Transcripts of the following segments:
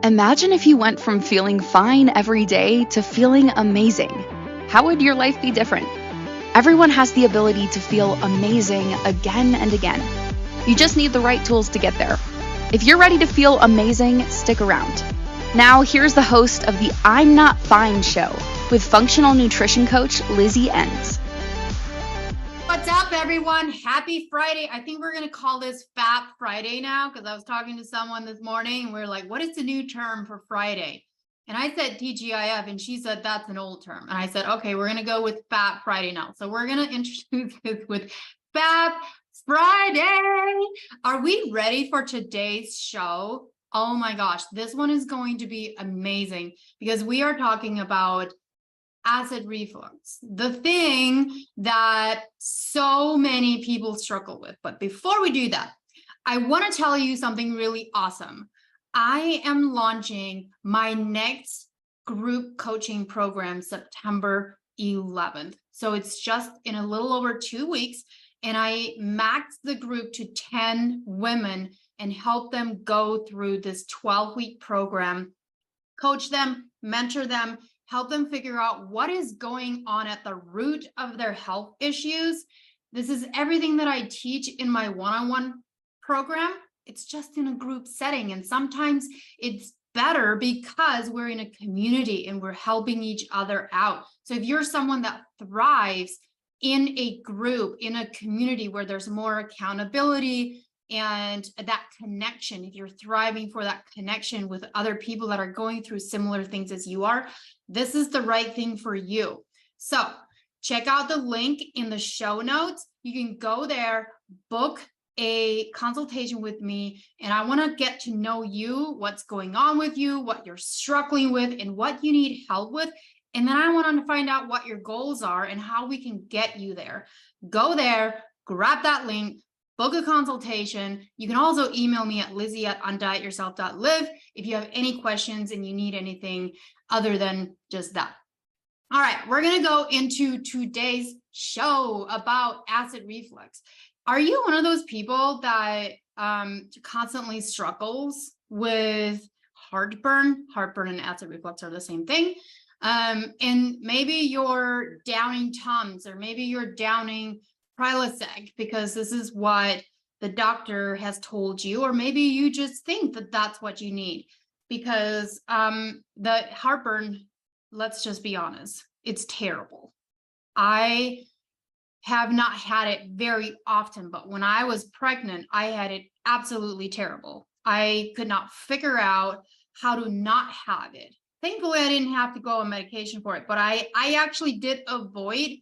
Imagine if you went from feeling fine every day to feeling amazing. How would your life be different? Everyone has the ability to feel amazing again and again. You just need the right tools to get there. If you're ready to feel amazing, stick around. Now, here's the host of the I'm Not Fine show with functional nutrition coach Lizzie Ens. What's up, everyone? Happy Friday. I think we're going to call this Fat Friday now because I was talking to someone this morning and we are like, what is the new term for Friday? And I said TGIF and she said that's an old term. And I said, okay, we're going to go with Fat Friday now. So we're going to introduce this with Fat Friday. Are we ready for today's show? Oh my gosh, this one is going to be amazing because we are talking about acid reflux, the thing that so many people struggle with. But before we do that, I want to tell you something really awesome. I am launching my next group coaching program September 11th. So it's just in a little over 2 weeks. And I maxed the group to 10 women and help them go through this 12-week program, coach them, mentor them, help them figure out what is going on at the root of their health issues. This is everything that I teach in my one-on-one program. It's just in a group setting. And sometimes it's better because we're in a community and we're helping each other out. So if you're someone that thrives in a group, in a community where there's more accountability and that connection, if you're thriving for that connection with other people that are going through similar things as you are, this is the right thing for you. So check out the link in the show notes. You can go there, book a consultation with me, and I want to get to know you, what's going on with you, what you're struggling with, and what you need help with. And then I want to find out what your goals are and how we can get you there. Go there, grab that link, book a consultation. You can also email me at lizzie@undietyourself.live if you have any questions and you need anything other than just that. All right, we're going to go into today's show about acid reflux. Are you one of those people that constantly struggles with heartburn? Heartburn and acid reflux are the same thing. And maybe you're downing tums, or maybe you're downing prilosec because this is what the doctor has told you, or maybe you just think that that's what you need because the heartburn, let's just be honest, it's terrible. I have not had it very often, but when I was pregnant, I had it absolutely terrible. I could not figure out how to not have it. Thankfully, I didn't have to go on medication for it, but I actually did avoid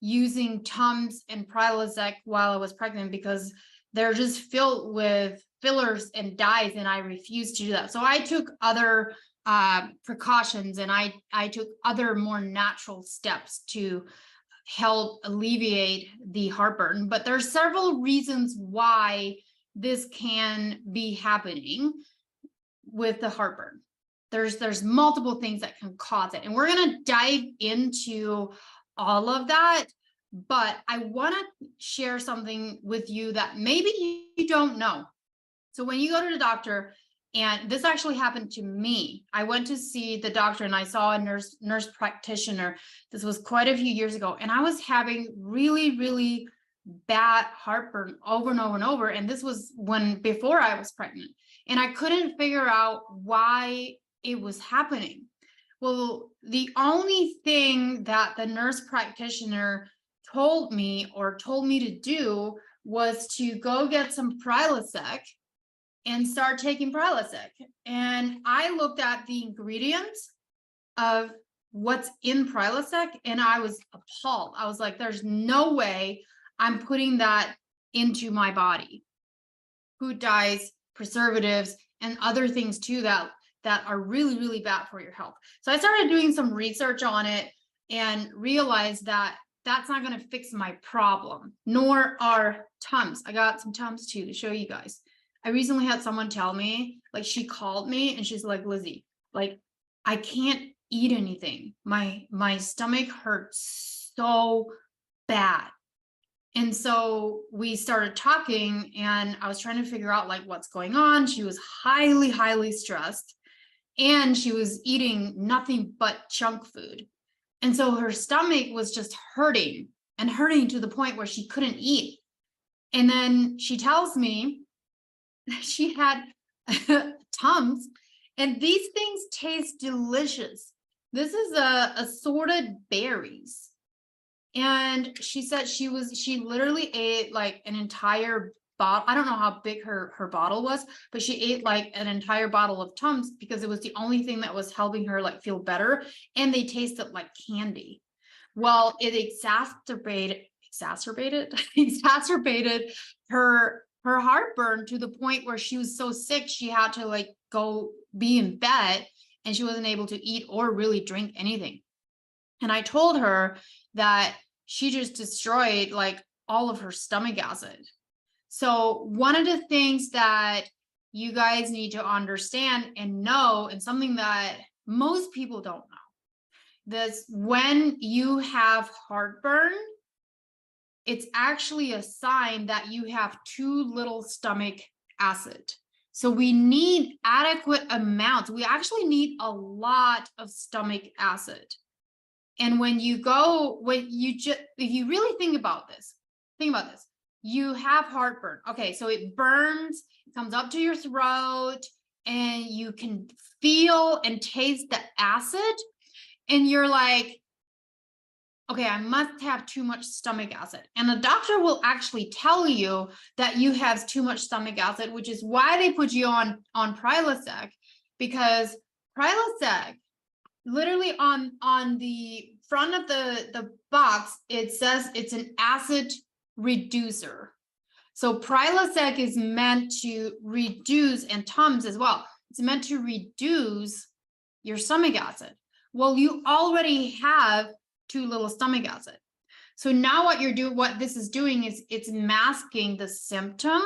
using tums and prilosec while I was pregnant because they're just filled with fillers and dyes, and I refused to do that. So I took other precautions, and I took other more natural steps to help alleviate the heartburn. But there's several reasons why this can be happening with the heartburn. There's multiple things that can cause it, and we're going to dive into all of that. But I want to share something with you that maybe you don't know. So when you go to the doctor, and this actually happened to me, I went to see the doctor and I saw a nurse practitioner. This was quite a few years ago, and I was having really, really bad heartburn over and over and over. And this was before I was pregnant, and I couldn't figure out why it was happening. Well, the only thing that the nurse practitioner told me to do was to go get some prilosec and start taking prilosec. And I looked at the ingredients of what's in prilosec and I was appalled. I was like, there's no way I'm putting that into my body. Food dyes, preservatives, and other things too that are really, really bad for your health. So I started doing some research on it and realized that that's not going to fix my problem, nor are tums. I got some tums too to show you guys. I recently had someone tell me, like, she called me and she's like, Lizzie, like, I can't eat anything. My stomach hurts so bad. And so we started talking and I was trying to figure out like what's going on. She was highly, highly stressed. and she was eating nothing but junk food. And so her stomach was just hurting and hurting to the point where she couldn't eat. And then she tells me she had tums, and these things taste delicious. This is assorted berries. And she said she literally ate like an entire bottle. I don't know how big her bottle was, but she ate like an entire bottle of tums because it was the only thing that was helping her like feel better. And they tasted like candy. Well, it exacerbated her heartburn to the point where she was so sick she had to like go be in bed, and she wasn't able to eat or really drink anything. And I told her that she just destroyed like all of her stomach acid. So one of the things that you guys need to understand and know, and something that most people don't know, this when you have heartburn, it's actually a sign that you have too little stomach acid. So we need adequate amounts. We actually need a lot of stomach acid. And if you really think about this, you have heartburn. Okay, so it burns, it comes up to your throat, and you can feel and taste the acid. And you're like, okay, I must have too much stomach acid. And the doctor will actually tell you that you have too much stomach acid, which is why they put you on prilosec, because prilosec, literally on the front of the box, it says it's an acid reducer. So prilosec is meant to reduce, and tums as well, it's meant to reduce your stomach acid. Well, you already have too little stomach acid. So now what this is doing is it's masking the symptom,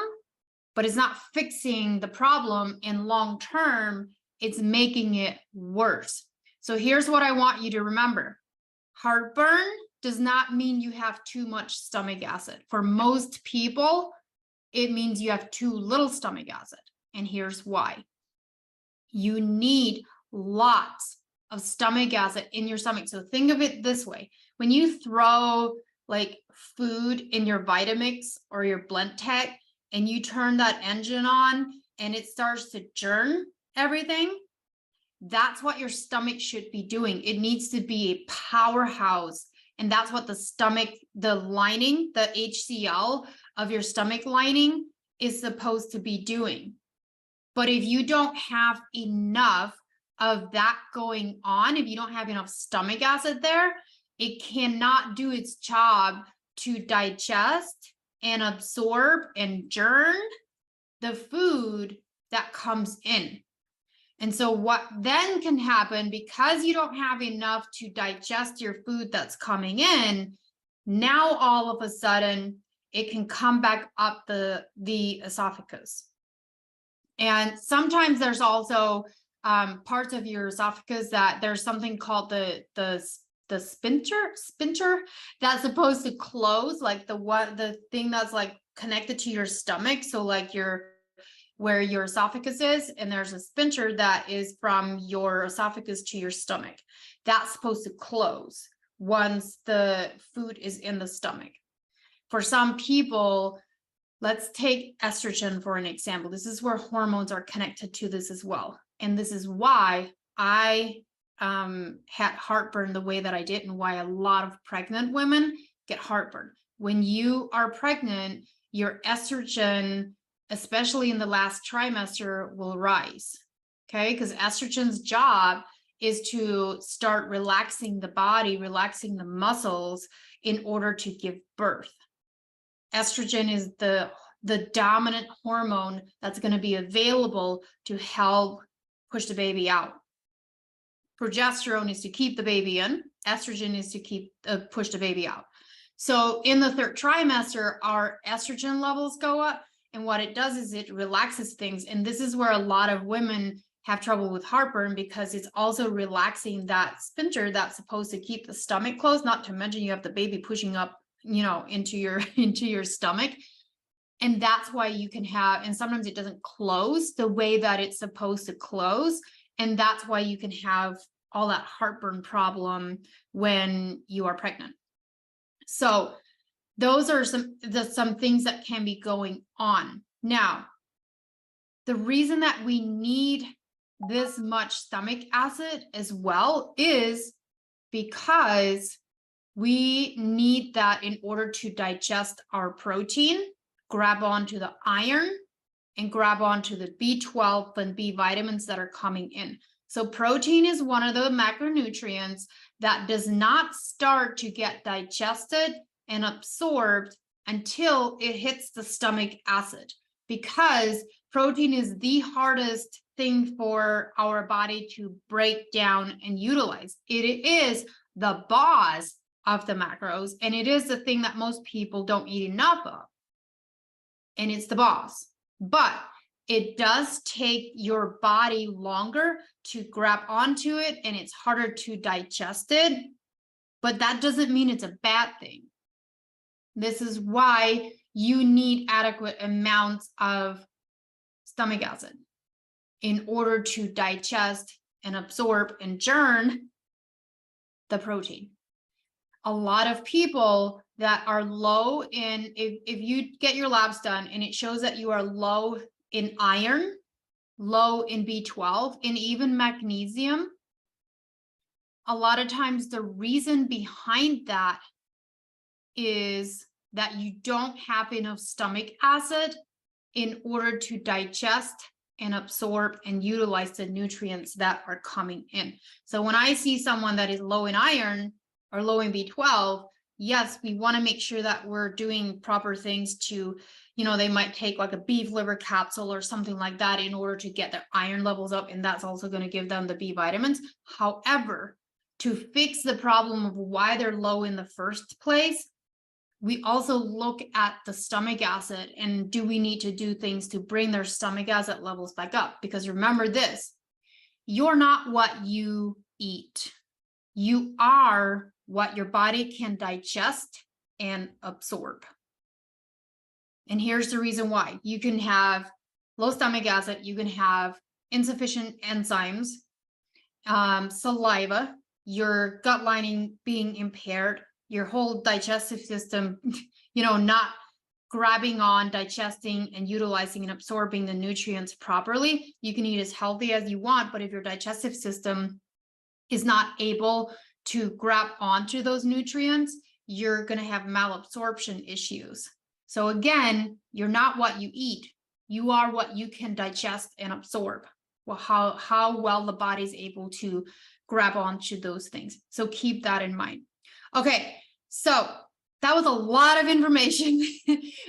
but it's not fixing the problem. In long term, it's making it worse. So here's what I want you to remember. Heartburn does not mean you have too much stomach acid. For most people, it means you have too little stomach acid. And here's why. You need lots of stomach acid in your stomach. So think of it this way. When you throw like food in your Vitamix or your Blend-Tec and you turn that engine on and it starts to churn everything, that's what your stomach should be doing. It needs to be a powerhouse. And that's what the stomach, the lining, the HCl of your stomach lining is supposed to be doing. But if you don't have enough of that going on, if you don't have enough stomach acid there, it cannot do its job to digest and absorb and churn the food that comes in. And so what then can happen, because you don't have enough to digest your food that's coming in, now all of a sudden it can come back up the esophagus. And sometimes there's also parts of your esophagus that there's something called the sphincter that's supposed to close, like the thing that's like connected to your stomach. So like where your esophagus is, and there's a sphincter that is from your esophagus to your stomach. That's supposed to close once the food is in the stomach. For some people, let's take estrogen for an example. This is where hormones are connected to this as well. And this is why I had heartburn the way that I did, and why a lot of pregnant women get heartburn. When you are pregnant, your estrogen, especially in the last trimester, will rise, okay? Because estrogen's job is to start relaxing the body, relaxing the muscles in order to give birth. Estrogen is the dominant hormone that's going to be available to help push the baby out. Progesterone is to keep the baby in. Estrogen is to keep push the baby out. So in the third trimester, our estrogen levels go up, and what it does is it relaxes things. And this is where a lot of women have trouble with heartburn, because it's also relaxing that sphincter that's supposed to keep the stomach closed. Not to mention you have the baby pushing up, into your stomach. And that's why you can have, and sometimes it doesn't close the way that it's supposed to close. And that's why you can have all that heartburn problem when you are pregnant. So those are some things that can be going on. Now, the reason that we need this much stomach acid as well is because we need that in order to digest our protein, grab onto the iron, and grab onto the B12 and B vitamins that are coming in. So protein is one of the macronutrients that does not start to get digested and absorbed until it hits the stomach acid, because protein is the hardest thing for our body to break down and utilize. It is the boss of the macros, and it is the thing that most people don't eat enough of. And it's the boss. But it does take your body longer to grab onto it, and it's harder to digest it. But that doesn't mean it's a bad thing. This is why you need adequate amounts of stomach acid in order to digest and absorb and churn the protein. A lot of people that are low in, if you get your labs done and it shows that you are low in iron, low in B12, and even magnesium, a lot of times the reason behind that is that you don't have enough stomach acid in order to digest and absorb and utilize the nutrients that are coming in. So when I see someone that is low in iron or low in B12, yes, we want to make sure that we're doing proper things to, they might take like a beef liver capsule or something like that in order to get their iron levels up, and that's also going to give them the B vitamins. However, to fix the problem of why they're low in the first place, we also look at the stomach acid, and do we need to do things to bring their stomach acid levels back up? Because remember this, you're not what you eat. You are what your body can digest and absorb. And here's the reason why. You can have low stomach acid, you can have insufficient enzymes, saliva, your gut lining being impaired, your whole digestive system, not grabbing on, digesting and utilizing and absorbing the nutrients properly. You can eat as healthy as you want, but if your digestive system is not able to grab onto those nutrients, you're going to have malabsorption issues. So again, you're not what you eat. You are what you can digest and absorb. Well, how well the body's able to grab onto those things. So keep that in mind. Okay, so that was a lot of information.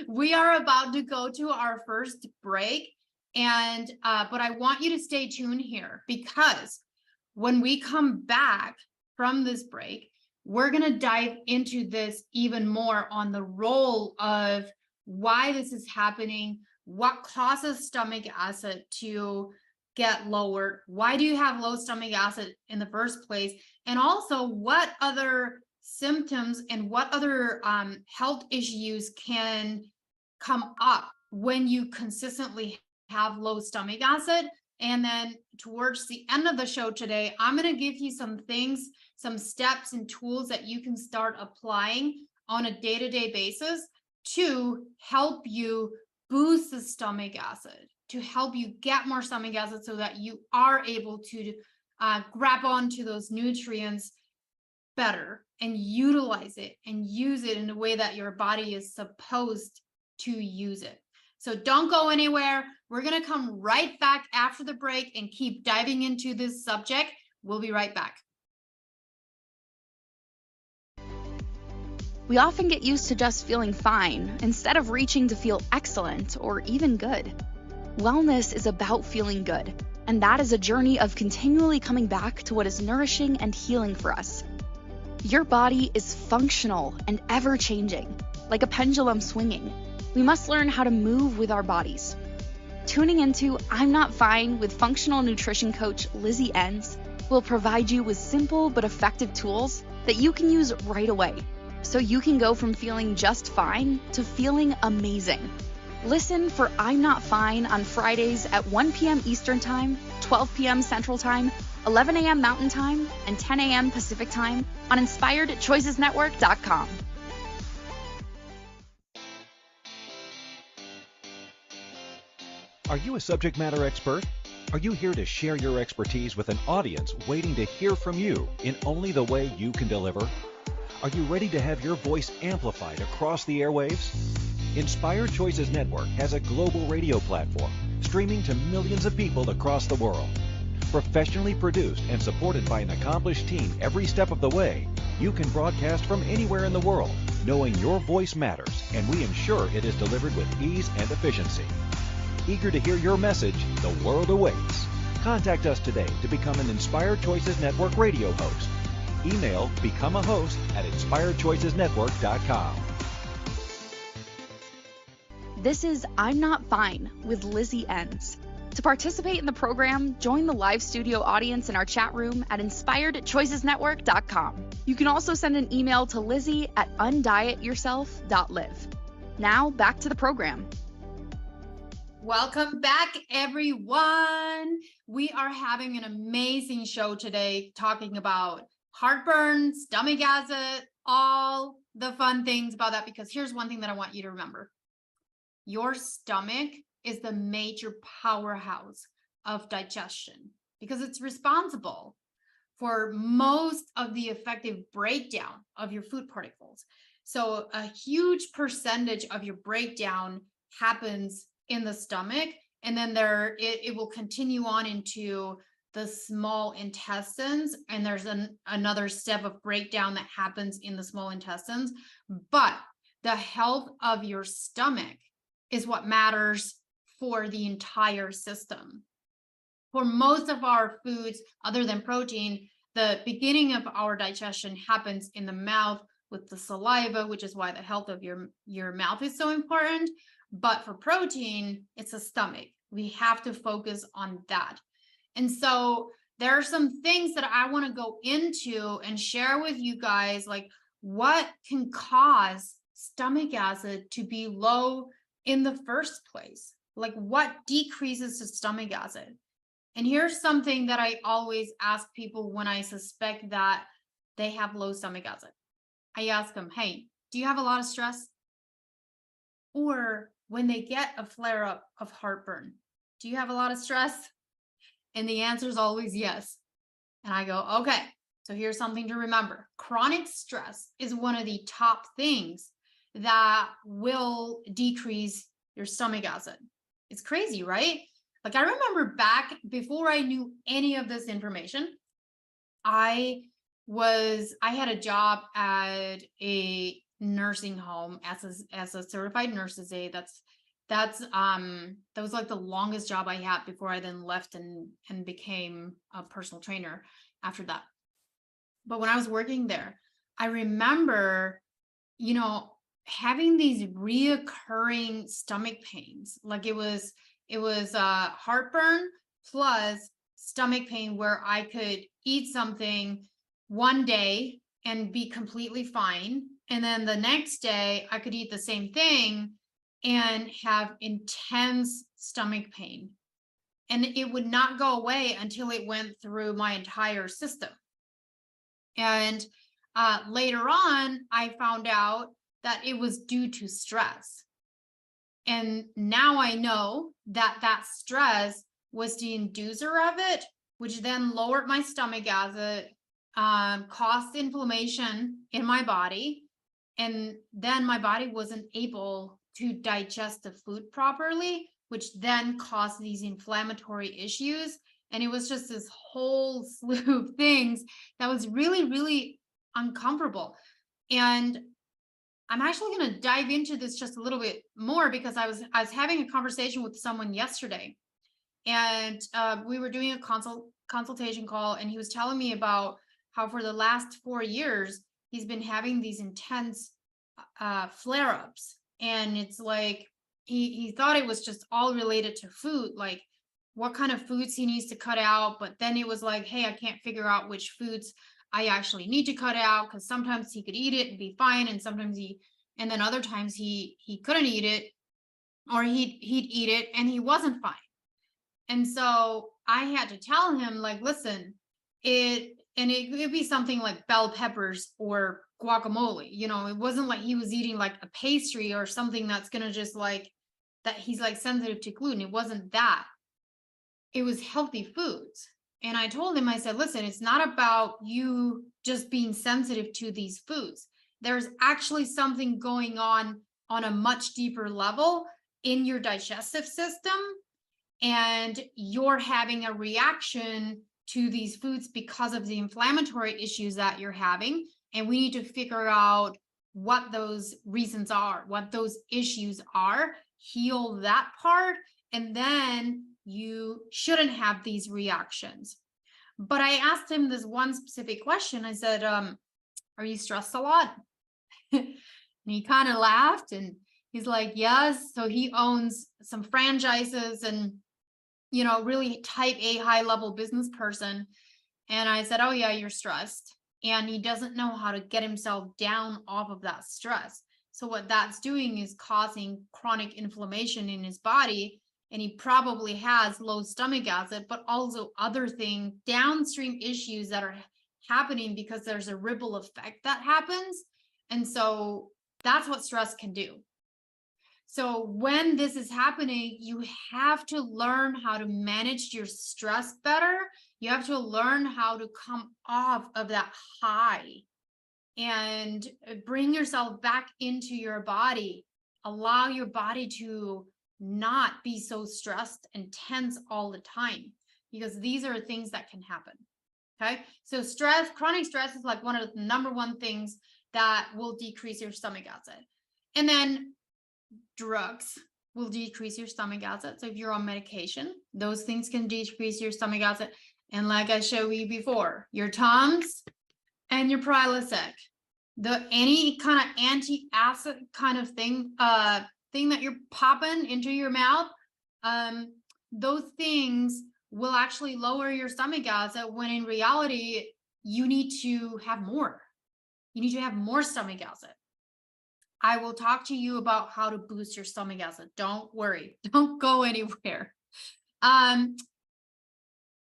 We are about to go to our first break, and but I want you to stay tuned here, because when we come back from this break, we're going to dive into this even more on the role of why this is happening, what causes stomach acid to get lowered, why do you have low stomach acid in the first place, and also what other symptoms and what other health issues can come up when you consistently have low stomach acid. And then towards the end of the show today, I'm going to give you some things, some steps and tools that you can start applying on a day-to-day basis to help you boost the stomach acid, to help you get more stomach acid so that you are able to grab onto those nutrients better and utilize it and use it in the way that your body is supposed to use it. So don't go anywhere. We're going to come right back after the break and keep diving into this subject. We'll be right back. We often get used to just feeling fine instead of reaching to feel excellent or even good. Wellness is about feeling good, and that is a journey of continually coming back to what is nourishing and healing for us. Your body is functional and ever-changing, like a pendulum swinging. We must learn how to move with our bodies. Tuning into I'm Not Fine with functional nutrition coach Lizzie Ens will provide you with simple but effective tools that you can use right away, so you can go from feeling just fine to feeling amazing. Listen for I'm Not Fine on Fridays at 1 p.m. Eastern Time, 12 p.m. Central Time, 11 a.m. Mountain Time, and 10 a.m. Pacific Time on InspiredChoicesNetwork.com. Are you a subject matter expert? Are you here to share your expertise with an audience waiting to hear from you in only the way you can deliver? Are you ready to have your voice amplified across the airwaves? Inspired Choices Network has a global radio platform streaming to millions of people across the world. Professionally produced and supported by an accomplished team every step of the way, you can broadcast from anywhere in the world, knowing your voice matters, and we ensure it is delivered with ease and efficiency. Eager to hear your message, the world awaits. Contact us today to become an Inspired Choices Network radio host. Email becomeahost@inspiredchoicesnetwork.com. This is I'm Not Fine with Lizzie Ens. To participate in the program, join the live studio audience in our chat room at inspiredchoicesnetwork.com. You can also send an email to lizzie@undietyourself.live. Now, back to the program. Welcome back, everyone. We are having an amazing show today talking about heartburn, stomach acid, all the fun things about that, because here's one thing that I want you to remember. Your stomach is the major powerhouse of digestion because it's responsible for most of the effective breakdown of your food particles. So a huge percentage of your breakdown happens in the stomach, and then it will continue on into the small intestines, and there's another step of breakdown that happens in the small intestines. But the health of your stomach is what matters for the entire system. For most of our foods, other than protein, the beginning of our digestion happens in the mouth with the saliva, which is why the health of your mouth is so important. But for protein, it's the stomach. We have to focus on that. And so there are some things that I want to go into and share with you guys, like what can cause stomach acid to be low in the first place, like what decreases the stomach acid. And here's something that I always ask people when I suspect that they have low stomach acid. I ask them, hey, do you have a lot of stress? Or when they get a flare up of heartburn, do you have a lot of stress? And the answer is always yes. And I go, okay, so here's something to remember. Chronic stress is one of the top things that will decrease your stomach acid. It's crazy, right? Like I remember back before I knew any of this information, I had a job at a nursing home as a certified nurse's aide. That was like the longest job I had before I then left and became a personal trainer after that. But when I was working there, I remember, having these reoccurring stomach pains. Like it was heartburn plus stomach pain, where I could eat something one day and be completely fine, and then the next day I could eat the same thing and have intense stomach pain, and it would not go away until it went through my entire system. And later on, I found out that it was due to stress. And now I know that stress was the inducer of it, which then lowered my stomach acid, caused inflammation in my body. And then my body wasn't able to digest the food properly, which then caused these inflammatory issues. And it was just this whole slew of things that was really, really uncomfortable. And I'm actually going to dive into this just a little bit more, because I was having a conversation with someone yesterday, and we were doing a consultation call, and he was telling me about how for the last 4 years he's been having these intense flare-ups, and it's like he thought it was just all related to food, like what kind of foods he needs to cut out. But then it was like, hey, I can't figure out which foods I actually need to cut out, because sometimes he could eat it and be fine, and sometimes and then other times he couldn't eat it or he'd eat it and he wasn't fine. And so I had to tell him, like, listen, it could be something like bell peppers or guacamole. You know, it wasn't like he was eating like a pastry or something that's gonna just like that he's like sensitive to gluten. It wasn't that. It was healthy foods. And I told him, I said, listen, it's not about you just being sensitive to these foods. There's actually something going on a much deeper level in your digestive system, and you're having a reaction to these foods because of the inflammatory issues that you're having. And we need to figure out what those reasons are, what those issues are, heal that part, and then you shouldn't have these reactions. But I asked him this one specific question. I said, are you stressed a lot? And he kind of laughed and he's like, yes. So he owns some franchises and, you know, really type A high level business person. And I said, oh yeah, you're stressed. And he doesn't know how to get himself down off of that stress. So what that's doing is causing chronic inflammation in his body. And he probably has low stomach acid, but also other things, downstream issues that are happening because there's a ripple effect that happens. And so that's what stress can do. So when this is happening, you have to learn how to manage your stress better. You have to learn how to come off of that high and bring yourself back into your body. Allow your body to not be so stressed and tense all the time, because these are things that can happen. Okay. So stress, chronic stress is like one of the number one things that will decrease your stomach acid. And then drugs will decrease your stomach acid. So if you're on medication, those things can decrease your stomach acid. And like I showed you before, your tums and your prilosec, any kind of anti-acid kind of thing that you're popping into your mouth, those things will actually lower your stomach acid, when in reality, you need to have more. You need to have more stomach acid. I will talk to you about how to boost your stomach acid. Don't worry. Don't go anywhere.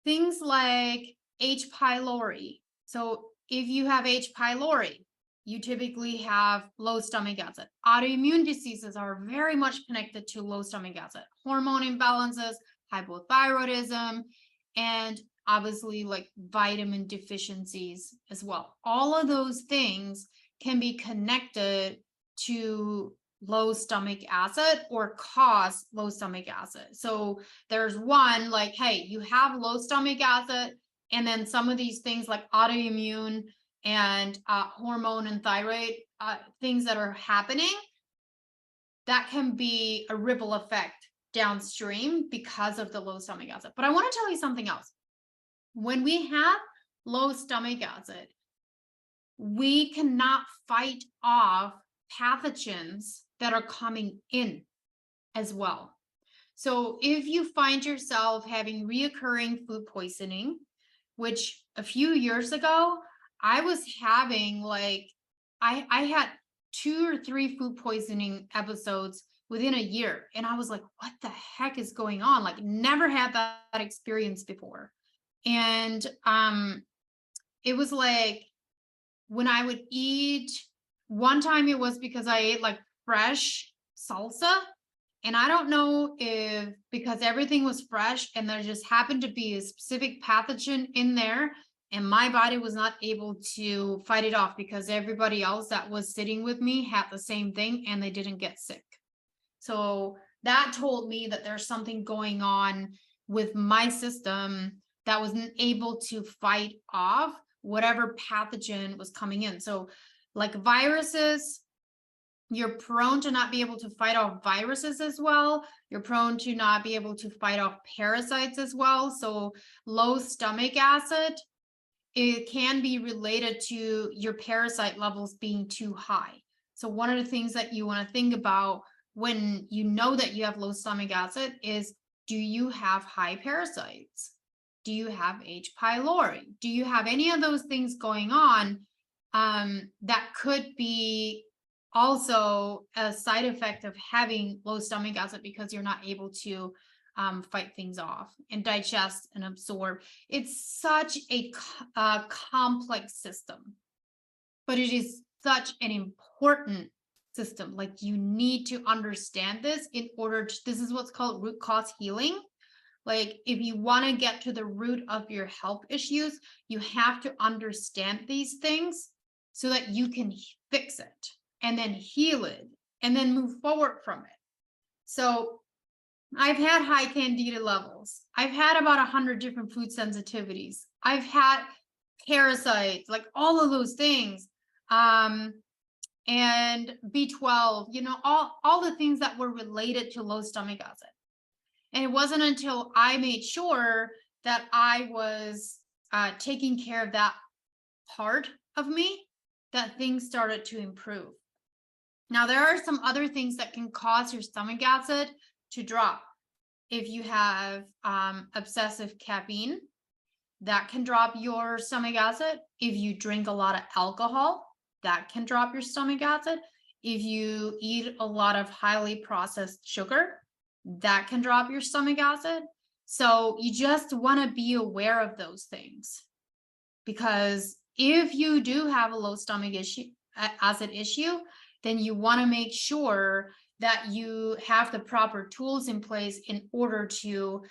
Things like H. pylori. So if you have H. pylori, you typically have low stomach acid. Autoimmune diseases are very much connected to low stomach acid. Hormone imbalances, hypothyroidism, and obviously like vitamin deficiencies as well. All of those things can be connected to low stomach acid or cause low stomach acid. So there's one like, hey, you have low stomach acid, and then some of these things like autoimmune and hormone and thyroid things that are happening, that can be a ripple effect downstream because of the low stomach acid. But I want to tell you something else. When we have low stomach acid, we cannot fight off pathogens that are coming in as well. So if you find yourself having reoccurring food poisoning, which a few years ago, I was having like, I had 2 or 3 food poisoning episodes within a year. And I was like, what the heck is going on? Like, never had that experience before. And it was like, when I would eat, one time it was because I ate like fresh salsa. And I don't know if because everything was fresh and there just happened to be a specific pathogen in there, and my body was not able to fight it off because everybody else that was sitting with me had the same thing and they didn't get sick. So that told me that there's something going on with my system that wasn't able to fight off whatever pathogen was coming in. So like viruses, you're prone to not be able to fight off viruses as well. You're prone to not be able to fight off parasites as well. So low stomach acid, it can be related to your parasite levels being too high. So one of the things that you want to think about when you know that you have low stomach acid is, do you have high parasites? Do you have H. pylori? Do you have any of those things going on that could be also a side effect of having low stomach acid because you're not able to fight things off and digest and absorb. It's such a complex system, but it is such an important system. Like, you need to understand this in order to, this is what's called root cause healing. Like, if you want to get to the root of your health issues, you have to understand these things so that you can fix it and then heal it and then move forward from it. So I've had high candida levels. I've had about 100 different food sensitivities. I've had parasites, like all of those things. And B12, you know, all the things that were related to low stomach acid. And it wasn't until I made sure that I was taking care of that part of me that things started to improve. Now, there are some other things that can cause your stomach acid to drop. If you have obsessive caffeine, that can drop your stomach acid. If you drink a lot of alcohol, that can drop your stomach acid. If you eat a lot of highly processed sugar, that can drop your stomach acid. So you just want to be aware of those things, because if you do have a low stomach acid issue, then you want to make sure that you have the proper tools in place in order to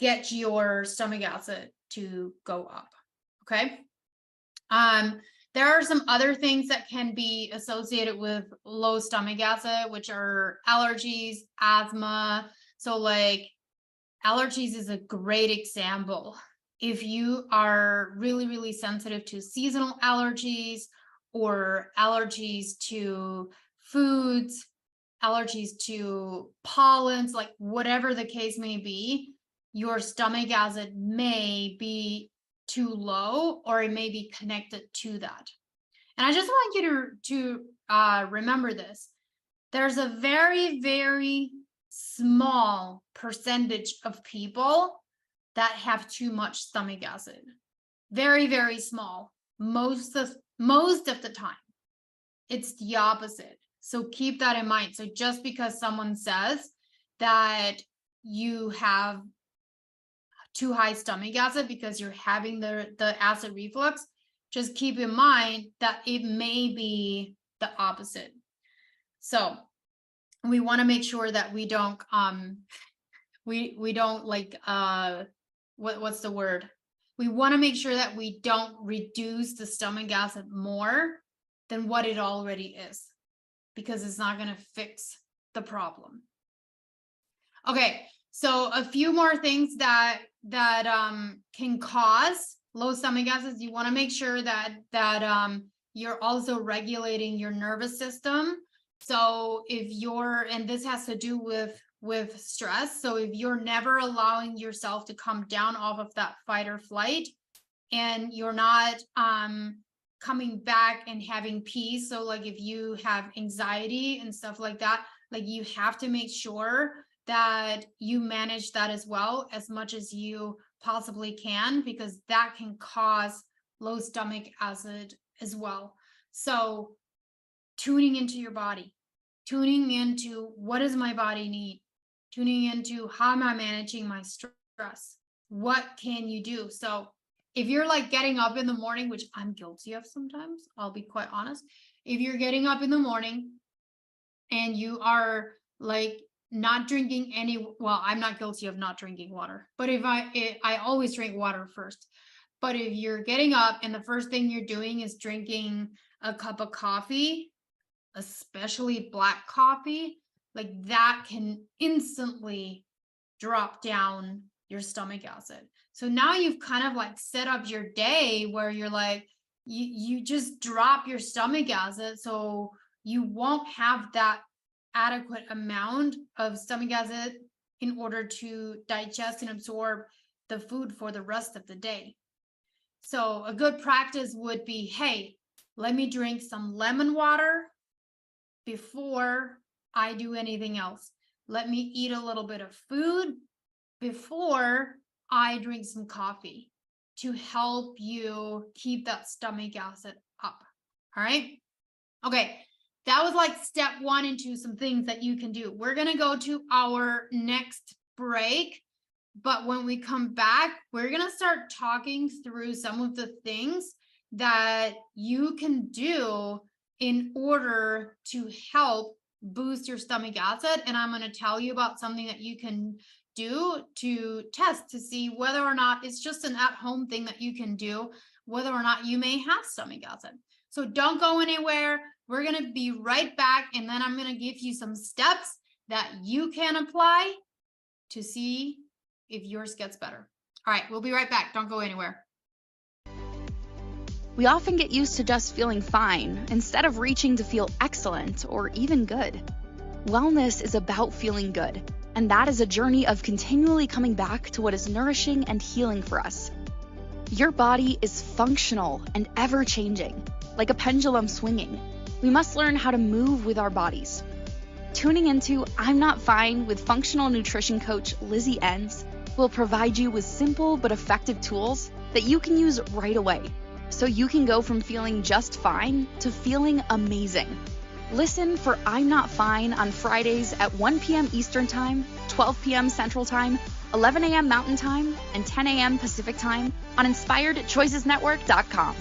get your stomach acid to go up. Okay. There are some other things that can be associated with low stomach acid, which are allergies, asthma. So like, allergies is a great example. If you are really, really sensitive to seasonal allergies or allergies to foods, allergies to pollens, like whatever the case may be, your stomach acid may be too low, or it may be connected to that. And I just want you to remember this. There's a very, very small percentage of people that have too much stomach acid. Very, very small. Most of the time, it's the opposite. So keep that in mind. So just because someone says that you have too high stomach acid because you're having the acid reflux, just keep in mind that it may be the opposite. So we want to make sure that we don't we don't like what's the word? We want to make sure that we don't reduce the stomach acid more than what it already is, because it's not going to fix the problem. Okay, so a few more things that can cause low stomach acids. You want to make sure that you're also regulating your nervous system. So if you're, and this has to do with stress. So if you're never allowing yourself to come down off of that fight or flight, and you're not coming back and having peace. So like if you have anxiety and stuff like that, like you have to make sure that you manage that as well, as much as you possibly can, because that can cause low stomach acid as well. So tuning into your body, tuning into what does my body need, tuning into how am I managing my stress, what can you do? So if you're like getting up in the morning, which I'm guilty of sometimes, I'll be quite honest. If you're getting up in the morning and you are like not drinking any, well, I'm not guilty of not drinking water, but if I always drink water first. But if you're getting up and the first thing you're doing is drinking a cup of coffee, especially black coffee, like that can instantly drop down your stomach acid. So now you've kind of like set up your day where you're like, you just drop your stomach acid, so you won't have that adequate amount of stomach acid in order to digest and absorb the food for the rest of the day. So a good practice would be, hey, let me drink some lemon water before I do anything else. Let me eat a little bit of food before I drink some coffee to help you keep that stomach acid up. All right. Okay, that was like step one into some things that you can do. We're going to go to our next break. But when we come back, we're going to start talking through some of the things that you can do in order to help boost your stomach acid. And I'm going to tell you about something that you can do to test to see whether or not it's just an at-home thing that you can do, whether or not you may have stomach acid. So don't go anywhere. We're going to be right back. And then I'm going to give you some steps that you can apply to see if yours gets better. All right, we'll be right back. Don't go anywhere. We often get used to just feeling fine instead of reaching to feel excellent or even good. Wellness is about feeling good, and that is a journey of continually coming back to what is nourishing and healing for us. Your body is functional and ever-changing, like a pendulum swinging. We must learn how to move with our bodies. Tuning into I'm Not Fine with functional nutrition coach Lizzie Ens will provide you with simple but effective tools that you can use right away, so you can go from feeling just fine to feeling amazing. Listen for I'm Not Fine on Fridays at 1 p.m. Eastern Time, 12 p.m. Central Time, 11 a.m. Mountain Time, and 10 a.m. Pacific Time on InspiredChoicesNetwork.com.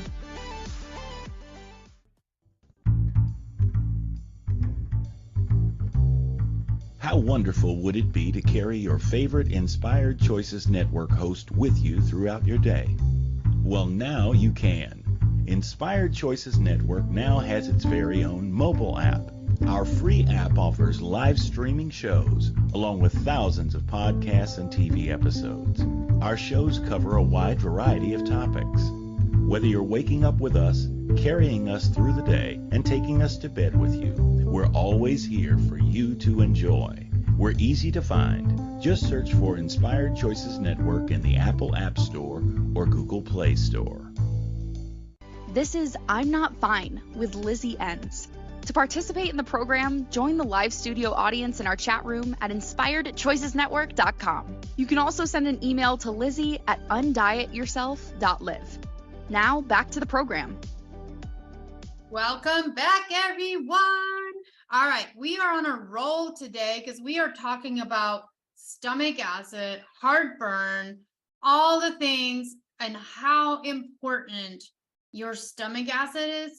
How wonderful would it be to carry your favorite Inspired Choices Network host with you throughout your day? Well, now you can. Inspired Choices Network now has its very own mobile app. Our free app offers live streaming shows, along with thousands of podcasts and TV episodes. Our shows cover a wide variety of topics. Whether you're waking up with us, carrying us through the day, and taking us to bed with you, we're always here for you to enjoy. We're easy to find. Just search for Inspired Choices Network in the Apple App Store or Google Play Store. This is I'm Not Fine with Lizzie Ens. To participate in the program, join the live studio audience in our chat room at InspiredChoicesNetwork.com. You can also send an email to Lizzie at undietyourself.live. Now, back to the program. Welcome back, everyone. All right, we are on a roll today because we are talking about stomach acid, heartburn, all the things, and how important your stomach acid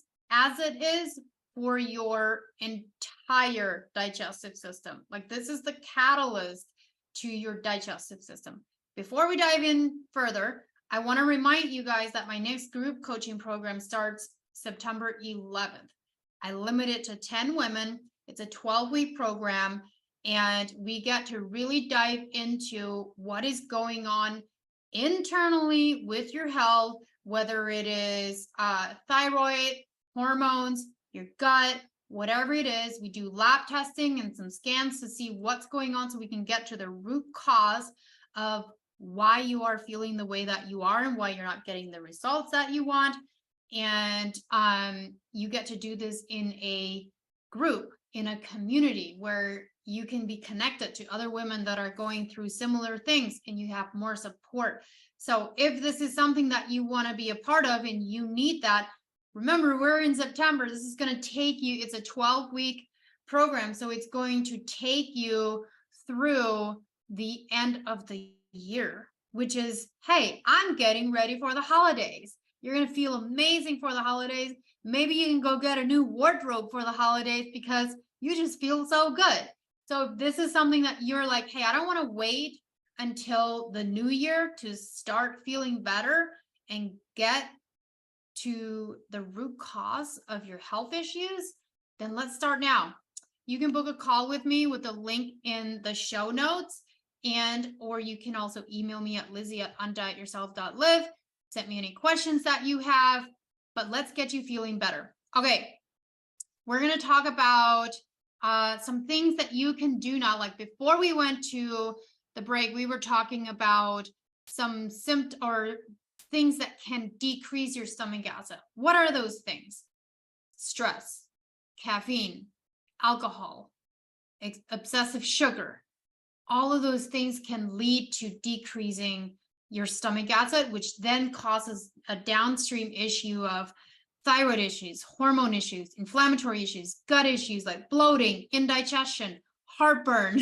is for your entire digestive system. Like, this is the catalyst to your digestive system. Before we dive in further, I want to remind you guys that my next group coaching program starts September 11th. I limit it to 10 women. It's a 12-week program, and we get to really dive into what is going on internally with your health, whether it is thyroid, hormones, your gut, whatever it is. We do lab testing and some scans to see what's going on so we can get to the root cause of why you are feeling the way that you are and why you're not getting the results that you want. And you get to do this in a group, in a community where you can be connected to other women that are going through similar things and you have more support. So if this is something that you want to be a part of and you need that, remember, we're in September. This is going to take you, it's a 12-week program. So it's going to take you through the end of the year, which is, hey, I'm getting ready for the holidays. You're going to feel amazing for the holidays. Maybe you can go get a new wardrobe for the holidays because you just feel so good. So if this is something that you're like, hey, I don't want to wait until the new year to start feeling better and get to the root cause of your health issues, then let's start now. You can book a call with me with the link in the show notes, or you can also email me at lizzie@undietyourself.live. Send me any questions that you have, but let's get you feeling better. Okay, we're going to talk about some things that you can do now. Like, before we went to the break, we were talking about some symptoms or things that can decrease your stomach acid. What are those things? Stress, caffeine, alcohol, excessive sugar. All of those things can lead to decreasing your stomach acid, which then causes a downstream issue of thyroid issues, hormone issues, inflammatory issues, gut issues like bloating, indigestion, heartburn,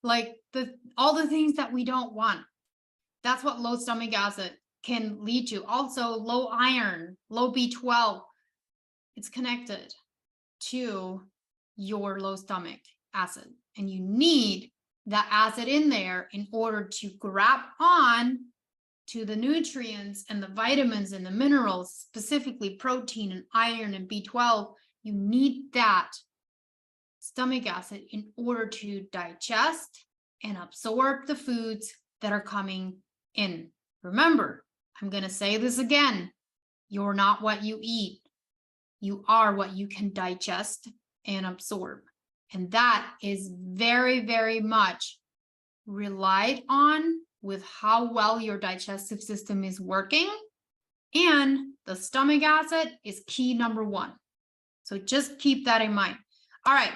like all the things that we don't want. That's what low stomach acid can lead to. Also, low iron, low B12. It's connected to your low stomach acid. And you need that acid in there in order to grab on to the nutrients and the vitamins and the minerals, specifically protein and iron and B12. You need that stomach acid in order to digest and absorb the foods that are coming in. Remember, I'm going to say this again. You're not what you eat. You are what you can digest and absorb. And that is very, very much relied on with how well your digestive system is working. And the stomach acid is key number one. So just keep that in mind. All right.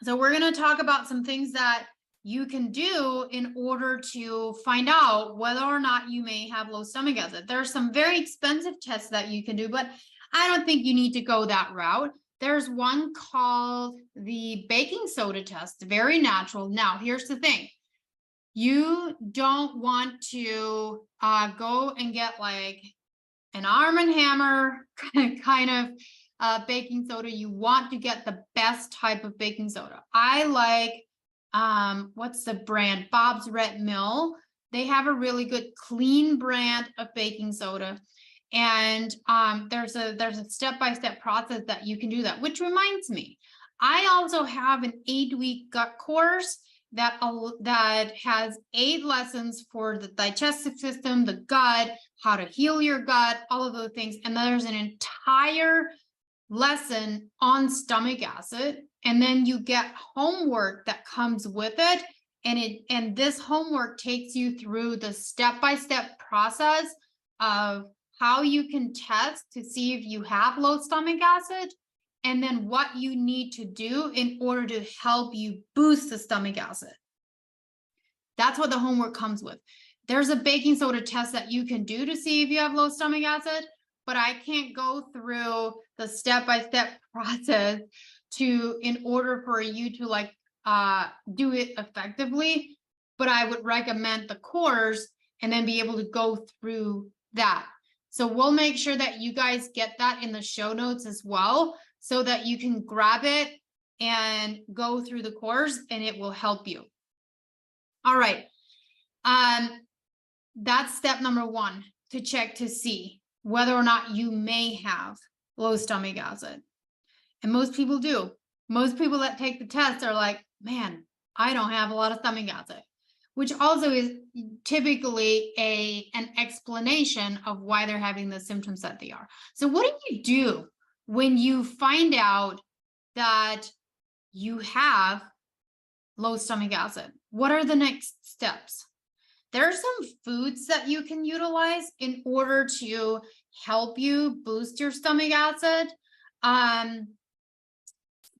So we're going to talk about some things that you can do in order to find out whether or not you may have low stomach acid. There are some very expensive tests that you can do, but I don't think you need to go that route. There's one called the baking soda test, very natural. Now, here's the thing. You don't want to go and get like an Arm & Hammer kind of baking soda. You want to get the best type of baking soda. I like, what's the brand? Bob's Red Mill. They have a really good clean brand of baking soda. And there's a step-by-step process that you can do that, which reminds me, I also have an 8-week gut course that has 8 lessons for the digestive system, the gut, how to heal your gut, all of those things. And there's an entire lesson on stomach acid. And then you get homework that comes with it. And this homework takes you through the step-by-step process of how you can test to see if you have low stomach acid, and then what you need to do in order to help you boost the stomach acid. That's what the homework comes with. There's a baking soda test that you can do to see if you have low stomach acid, but I can't go through the step-by-step process in order for you to do it effectively. But I would recommend the course and then be able to go through that. So we'll make sure that you guys get that in the show notes as well, so that you can grab it and go through the course and it will help you. All right. That's step number 1, to check to see whether or not you may have low stomach acid. And most people do. Most people that take the test are like, man, I don't have a lot of stomach acid, which also is typically an explanation of why they're having the symptoms that they are. So what do you do when you find out that you have low stomach acid? What are the next steps? There are some foods that you can utilize in order to help you boost your stomach acid.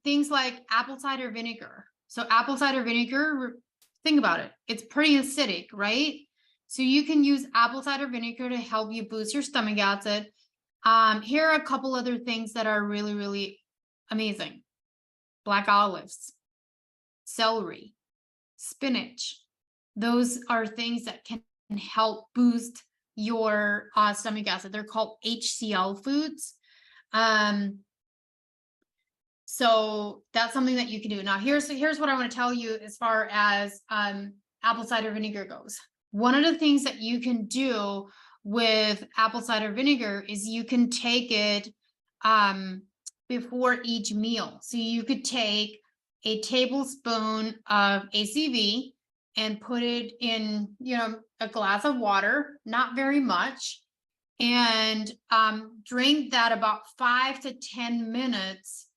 Things like apple cider vinegar. So apple cider vinegar, think about it. It's pretty acidic, right? So you can use apple cider vinegar to help you boost your stomach acid. Here are a couple other things that are really, really amazing. Black olives, celery, spinach. Those are things that can help boost your stomach acid. They're called HCl foods. So that's something that you can do. Now, here's what I want to tell you as far as apple cider vinegar goes. One of the things that you can do with apple cider vinegar is you can take it before each meal. So you could take a tablespoon of ACV and put it in, a glass of water, not very much, and drink that about 5 to 10 minutes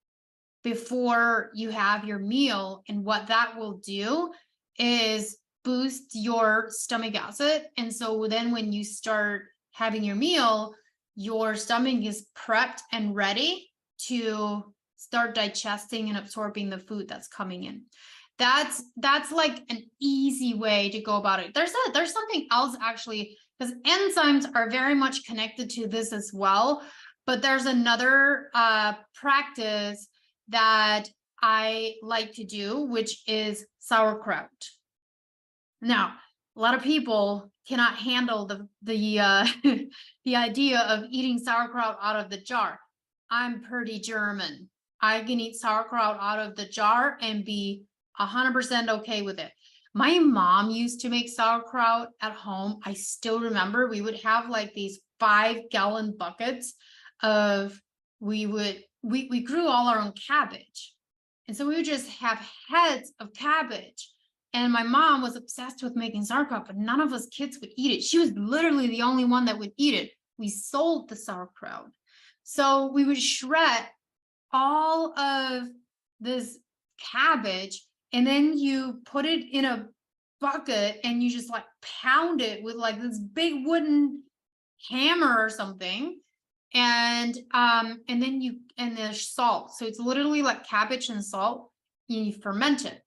before you have your meal. And what that will do is boost your stomach acid. And so then when you start having your meal, your stomach is prepped and ready to start digesting and absorbing the food that's coming in. That's like an easy way to go about it. There's something else actually, because enzymes are very much connected to this as well. But there's another practice that I like to do, which is sauerkraut. Now, a lot of people cannot handle the the idea of eating sauerkraut out of the jar. I'm pretty German. I can eat sauerkraut out of the jar and be 100% okay with it. My mom used to make sauerkraut at home. I still remember we would have like these 5-gallon buckets of, we grew all our own cabbage. And so we would just have heads of cabbage. And my mom was obsessed with making sauerkraut, but none of us kids would eat it. She was literally the only one that would eat it. We sold the sauerkraut. So we would shred all of this cabbage, and then you put it in a bucket and you just like pound it with like this big wooden hammer or something. And then there's salt. So it's literally like cabbage and salt. You ferment it.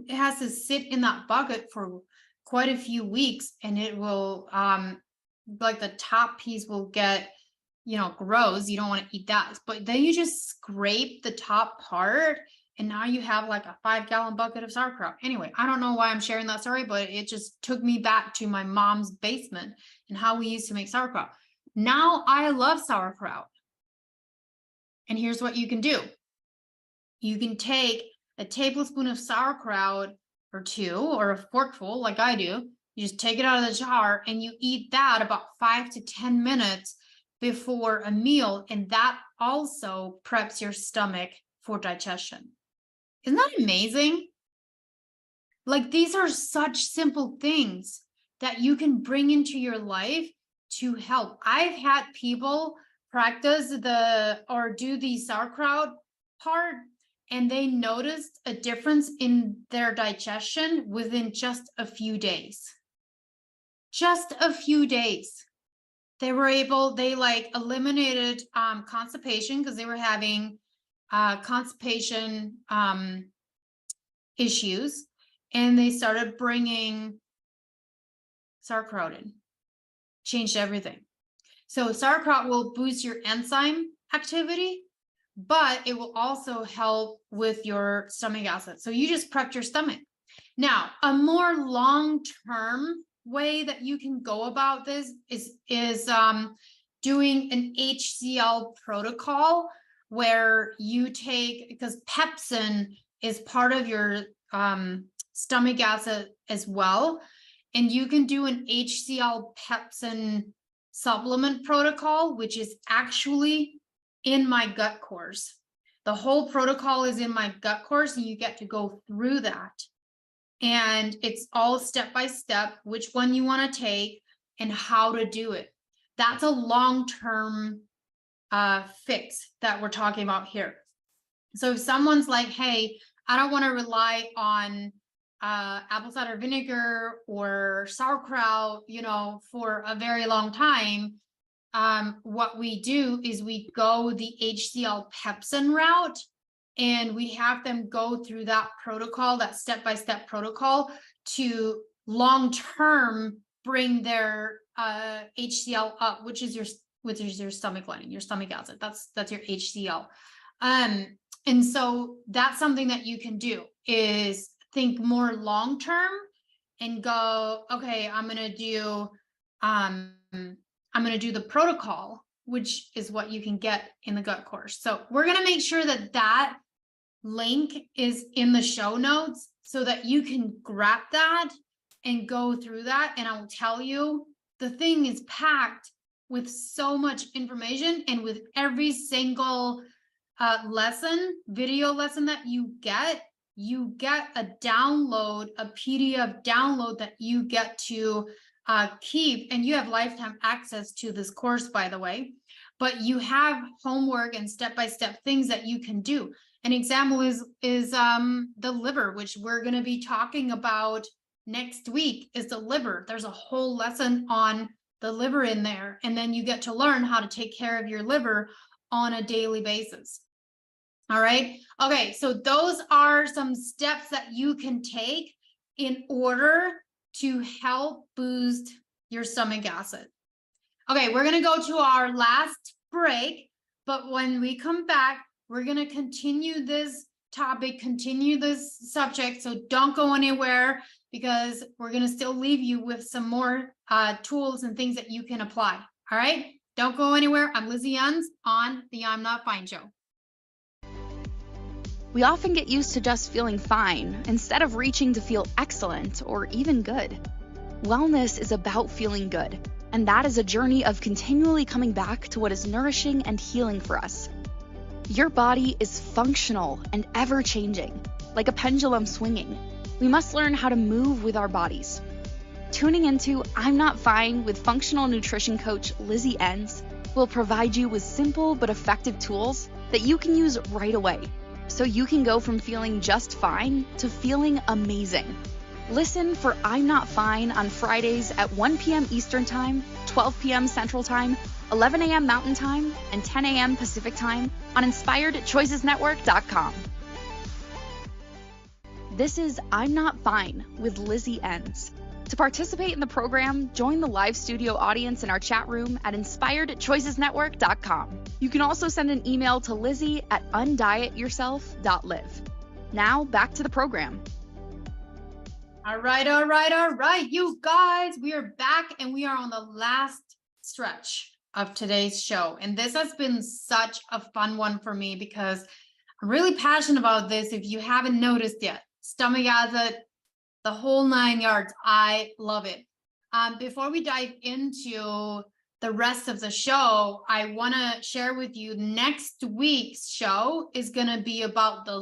It has to sit in that bucket for quite a few weeks, and it will like the top piece will get, gross. You don't want to eat that. But then you just scrape the top part, and now you have like a 5-gallon bucket of sauerkraut. Anyway, I don't know why I'm sharing that story, but it just took me back to my mom's basement and how we used to make sauerkraut. Now I love sauerkraut. And here's what you can do. You can take a tablespoon of sauerkraut or 2, or a forkful like I do. You just take it out of the jar and you eat that about 5 to 10 minutes before a meal. And that also preps your stomach for digestion. Isn't that amazing? Like, these are such simple things that you can bring into your life to help. I've had people practice do the sauerkraut part, and they noticed a difference in their digestion within just a few days. Just a few days. They eliminated constipation, because they were having constipation issues, and they started bringing sauerkraut in. Changed everything. So sauerkraut will boost your enzyme activity, but it will also help with your stomach acid. So you just prep your stomach. Now, a more long-term way that you can go about this is doing an HCl protocol, where you take, because pepsin is part of your stomach acid as well. And you can do an HCl pepsin supplement protocol, which is actually in my gut course. The whole protocol is in my gut course, and you get to go through that. And it's all step by step, which one you want to take and how to do it. That's a long-term fix that we're talking about here. So if someone's like, hey, I don't want to rely on apple cider vinegar or sauerkraut, for a very long time, what we do is we go the HCl pepsin route, and we have them go through that protocol, that step-by-step protocol, to long-term bring their HCl up, which is your stomach lining, your stomach acid. That's your HCl. And so that's something that you can do, is think more long-term and go, okay, I'm going to do the protocol, which is what you can get in the gut course. So we're going to make sure that link is in the show notes so that you can grab that and go through that. And I will tell you, the thing is packed with so much information, and with every single video lesson that you get a download, a PDF download that you get to keep, and you have lifetime access to this course, by the way, but you have homework and step-by-step things that you can do. An example is the liver, which we're going to be talking about next week, is the liver. There's a whole lesson on the liver in there, and then you get to learn how to take care of your liver on a daily basis. All right. Okay. So those are some steps that you can take in order to help boost your stomach acid. Okay. We're going to go to our last break. But when we come back, we're going to continue this topic, continue this subject. So don't go anywhere, because we're going to still leave you with some more tools and things that you can apply. All right. Don't go anywhere. I'm Lizzie Ens on the I'm Not Fine Show. We often get used to just feeling fine instead of reaching to feel excellent or even good. Wellness is about feeling good, and that is a journey of continually coming back to what is nourishing and healing for us. Your body is functional and ever-changing, like a pendulum swinging. We must learn how to move with our bodies. Tuning into I'm Not Fine with functional nutrition coach Lizzie Ens will provide you with simple but effective tools that you can use right away, so you can go from feeling just fine to feeling amazing. Listen for I'm Not Fine on Fridays at 1 p.m. Eastern Time, 12 p.m. Central Time, 11 a.m. Mountain Time, and 10 a.m. Pacific Time on InspiredChoicesNetwork.com. This is I'm Not Fine with Lizzie Ens. To participate in the program, join the live studio audience in our chat room at InspiredChoicesNetwork.com. You can also send an email to Lizzie at undietyourself.live. Now, back to the program. All right, you guys, we are back and we are on the last stretch of today's show. And this has been such a fun one for me because I'm really passionate about this. If you haven't noticed yet, stomach acid, the whole 9 yards, I love it. Before we dive into the rest of the show, I want to share with you next week's show is going to be about the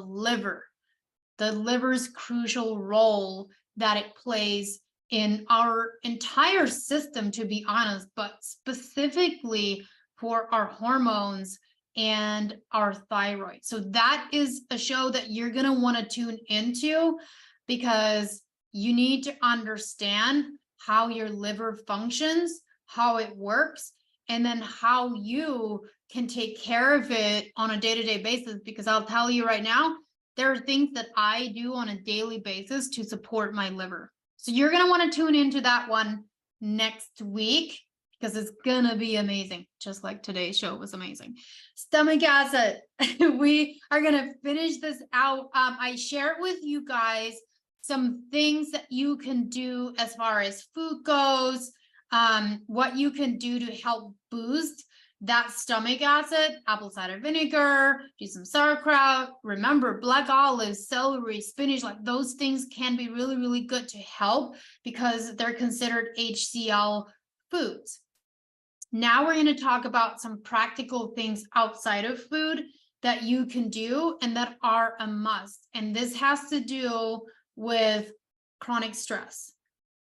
liver's crucial role that it plays in our entire system, to be honest, but specifically for our hormones and our thyroid. So that is a show that you're going to want to tune into, because you need to understand how your liver functions, how it works, and then how you can take care of it on a day-to-day basis. Because I'll tell you right now, there are things that I do on a daily basis to support my liver. So you're going to want to tune into that one next week, because it's going to be amazing. Just like today's show was amazing. Stomach acid. We are going to finish this out. I shared with you guys some things that you can do as far as food goes, what you can do to help boost that stomach acid: apple cider vinegar, do some sauerkraut. Remember, black olives, celery, spinach, like those things can be really, really good to help because they're considered HCl foods. Now we're going to talk about some practical things outside of food that you can do and that are a must. And this has to do with chronic stress.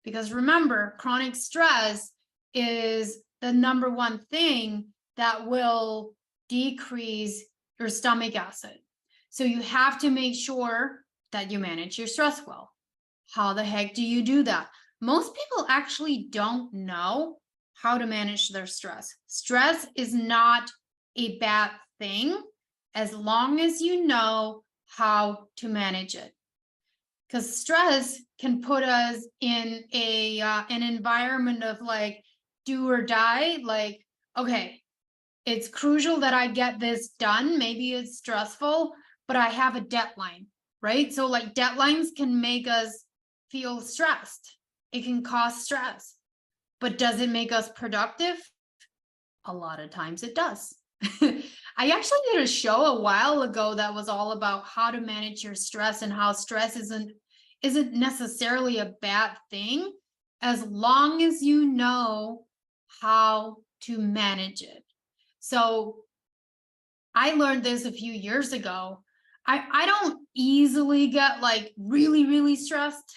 Because remember, chronic stress is the number one thing that will decrease your stomach acid. So you have to make sure that you manage your stress well. How the heck do you do that? Most people actually don't know how to manage their stress. Stress is not a bad thing as long as you know how to manage it. Because stress can put us in an environment of like do or die. Like, okay, it's crucial that I get this done. Maybe it's stressful, but I have a deadline, right? So like deadlines can make us feel stressed. It can cause stress, but does it make us productive? A lot of times it does. I actually did a show a while ago that was all about how to manage your stress and how stress isn't necessarily a bad thing as long as you know how to manage it. So I learned this a few years ago. I don't easily get like really, really stressed.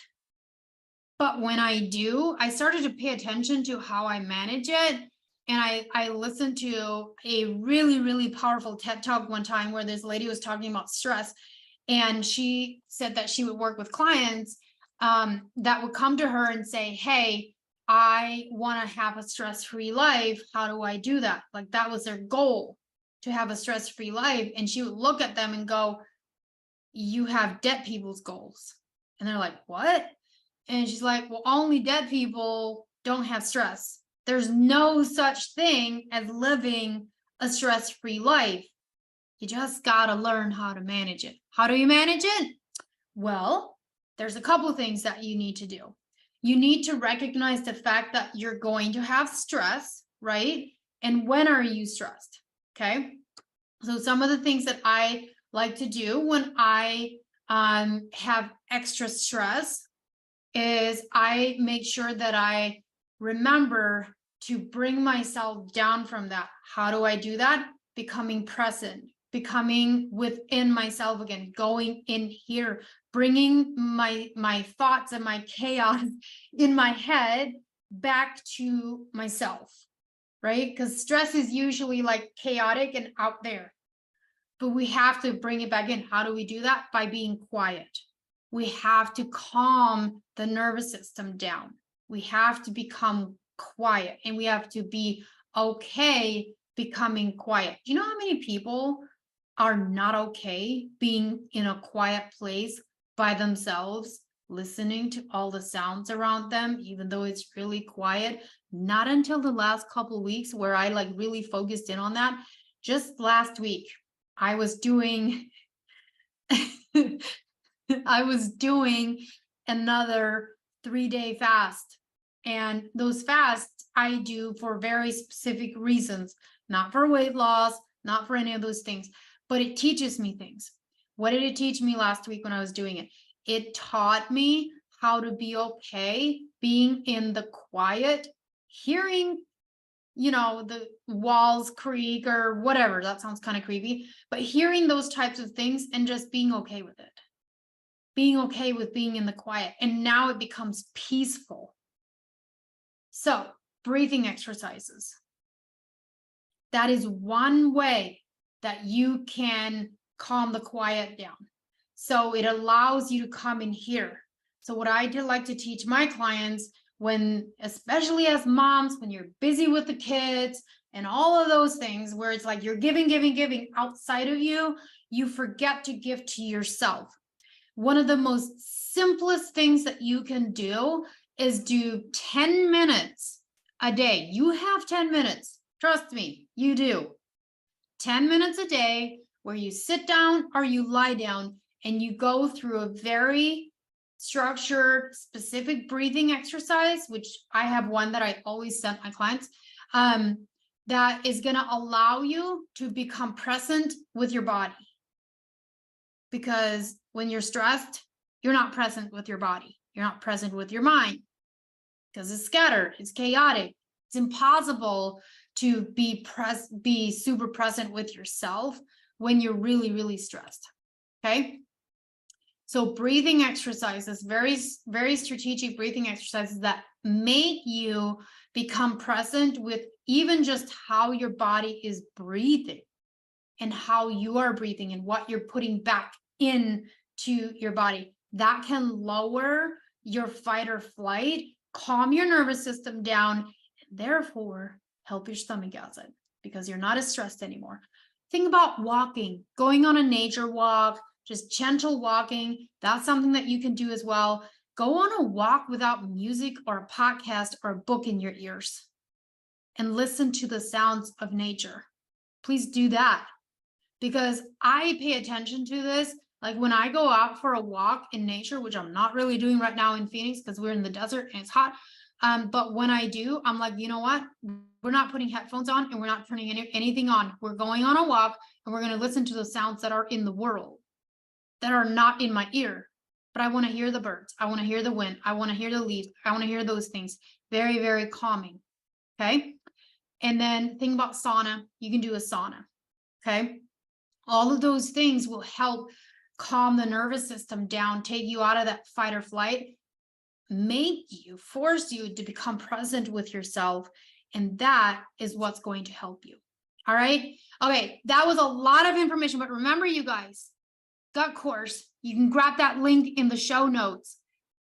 But when I do, I started to pay attention to how I manage it. And I listened to a really, really powerful TED Talk one time where this lady was talking about stress. And she said that she would work with clients that would come to her and say, hey, I want to have a stress-free life. How do I do that? Like that was their goal, to have a stress-free life. And she would look at them and go, you have dead people's goals. And they're like, what? And she's like, well, only dead people don't have stress. There's no such thing as living a stress-free life. You just got to learn how to manage it. How do you manage it? Well, there's a couple things that you need to do. You need to recognize the fact that you're going to have stress, right? And when are you stressed? Okay. So some of the things that I like to do when I have extra stress is I make sure that I remember to bring myself down from that. How do I do that? Becoming present, becoming within myself again, going in here, bringing my thoughts and my chaos in my head back to myself, right? Because stress is usually like chaotic and out there, but we have to bring it back in. How do we do that? By being quiet. We have to calm the nervous system down. We have to become quiet, and we have to be okay becoming quiet. Do you know how many people are not okay being in a quiet place by themselves, listening to all the sounds around them, even though it's really quiet? Not until the last couple of weeks where I like really focused in on that. Just last week, I was doing another 3-day fast. And those fasts I do for very specific reasons, not for weight loss, not for any of those things, but it teaches me things. What did it teach me last week when I was doing it? It taught me how to be okay being in the quiet, hearing, the walls creak or whatever. That sounds kind of creepy, but hearing those types of things and just being okay with it. Being okay with being in the quiet. And now it becomes peaceful. So, breathing exercises. That is one way that you can calm the quiet down. So it allows you to come in here. So what I do like to teach my clients, when, especially as moms, when you're busy with the kids and all of those things where it's like you're giving outside of you, you forget to give to yourself. One of the most simplest things that you can do is do 10 minutes a day. You have 10 minutes. Trust me, you do. 10 minutes a day where you sit down or you lie down and you go through a very structured, specific breathing exercise, which I have one that I always send my clients, that is going to allow you to become present with your body. Because when you're stressed, you're not present with your body. You're not present with your mind because it's scattered, it's chaotic. It's impossible to be super present with yourself when you're really, really stressed. Okay. So breathing exercises, very, very strategic breathing exercises that make you become present with even just how your body is breathing and how you are breathing and what you're putting back into your body. That can lower your fight or flight, calm your nervous system down, and therefore help your stomach acid because you're not as stressed anymore. Think about walking, going on a nature walk, just gentle walking. That's something that you can do as well. Go on a walk without music or a podcast or a book in your ears and listen to the sounds of nature. Please do that because I pay attention to this. Like when I go out for a walk in nature, which I'm not really doing right now in Phoenix because we're in the desert and it's hot. But when I do, I'm like, you know what? We're not putting headphones on and we're not putting anything on. We're going on a walk and we're going to listen to the sounds that are in the world that are not in my ear. But I want to hear the birds. I want to hear the wind. I want to hear the leaves. I want to hear those things. Very, very calming. Okay. And then think about sauna. You can do a sauna. Okay. All of those things will help calm the nervous system down, take you out of that fight or flight, force you to become present with yourself. And that is what's going to help you. All right. Okay. That was a lot of information, but remember you guys, gut course, you can grab that link in the show notes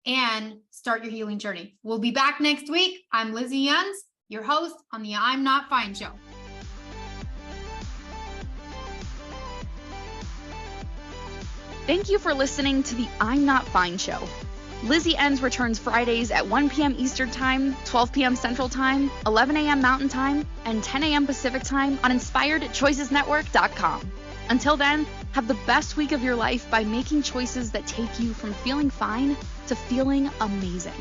and start your healing journey. We'll be back next week. I'm Lizzie Ens, your host on the I'm Not Fine show. Thank you for listening to the I'm Not Fine show. Lizzie Ens returns Fridays at 1 p.m. Eastern Time, 12 p.m. Central Time, 11 a.m. Mountain Time, and 10 a.m. Pacific Time on InspiredChoicesNetwork.com. Until then, have the best week of your life by making choices that take you from feeling fine to feeling amazing.